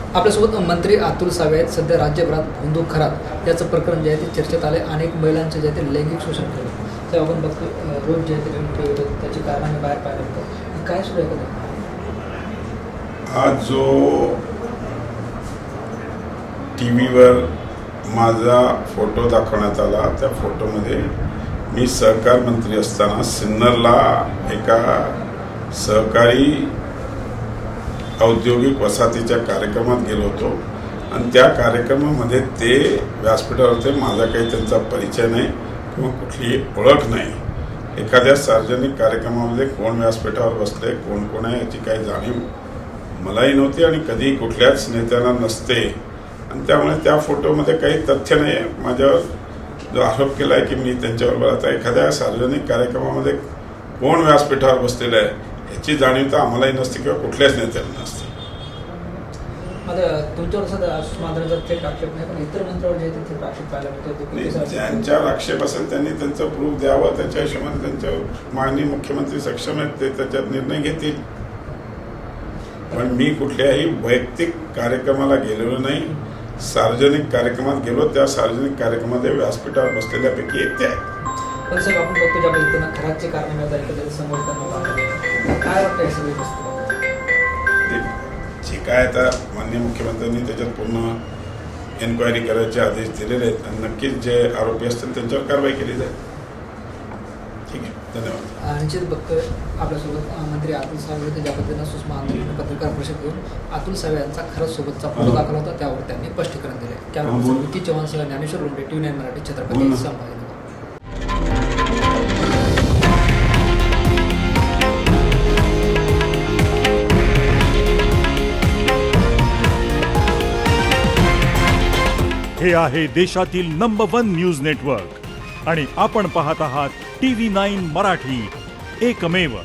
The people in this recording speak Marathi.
आपल्यासोबत मंत्री अतुल सावे आहेत. सध्या राज्यभरात धोंदू खराब याचं प्रकरण जे आहे ते चर्चेत आले. अनेक महिलांचे जे आहे ते लैंगिक शोषण केलं ते आपण बघतो. रोज जे आहे ते होतं त्याची कारणे बाहेर पाहायला मिळतं. काय सुरू आहे का? आज जो टी व्हीवर माझा फोटो दाखवण्यात आला, त्या फोटोमध्ये मी सहकार मंत्री असताना सिन्नरला एका सहकारी औद्योगिक वसाहतीच्या कार्यक्रमात गेलो होतो आणि त्या कार्यक्रमामध्ये ते व्यासपीठावर होते. माझा काही त्यांचा परिचय नाही किंवा कुठलीही ओळख नाही. एखाद्या सार्वजनिक कार्यक्रमामध्ये कोण व्यासपीठावर बसले, कोण कोण आहे याची काही जाणीव मलाही नव्हती आणि कधी कुठल्याच नेत्यांना नसते. आणि त्यामुळे त्या फोटोमध्ये काही तथ्य नाही आहे. माझ्यावर जो आरोप केला आहे की मी त्यांच्याबरोबर आता एखाद्या सार्वजनिक कार्यक्रमामध्ये कोण व्यासपीठावर बसलेलं आहे याची जाणीव तर आम्हालाही नसते किंवा कुठल्याच नेत्यांना नसते. तुमच्यावर सुषमा थेट आक्षेप नाही, पण इतर मंत्र्यावर जे आहे ते आक्षेप पाहायला मिळतो. ज्यांच्यावर आक्षेप असेल त्यांनी त्यांचं प्रूफ द्यावं. त्याच्या हिशोबाने त्यांच्या माननीय मुख्यमंत्री सक्षम आहेत, ते त्याच्यात निर्णय घेतील. पण मी कुठल्याही वैयक्तिक कार्यक्रमाला गेलेलो नाही. सार्वजनिक कार्यक्रमात गेलो. त्या सार्वजनिक कार्यक्रमामध्ये व्यासपीठावर बसलेल्यापैकी एक ते आहे. पण साहेब, आपण बघतो ज्या पद्धतीनं खराबचे कारण मिळतात समोर काय वाटतं हे सगळी गोष्ट? जे काय आता माननीय मुख्यमंत्र्यांनी त्याच्यात पूर्ण एन्क्वायरी करायचे आदेश दिलेले आहेत आणि नक्कीच जे आरोपी असतील त्यांच्यावर कारवाई केली जाईल. ठीक आहे, धन्यवाद. निश्चित बघतोय आपल्यासोबत मंत्री अतुल सावे होते. ज्या पद्धतीनं सुषमा आंदोलन पत्रकार परिषद घेऊन अतुल सावे यांचा खरंच सोबतचा फोटो दाखल होता, त्यावर त्यांनी स्पष्टीकरण दिले. कॅमेरा विकी चव्हाणसह ज्ञानेश्वर रुंडे, TV9 मराठी, छत्रपती संभाजी. हे आहे देशातील नंबर 1 न्यूज नेटवर्क आणि आपण पाहत आहात TV9 मराठी, एकमेव.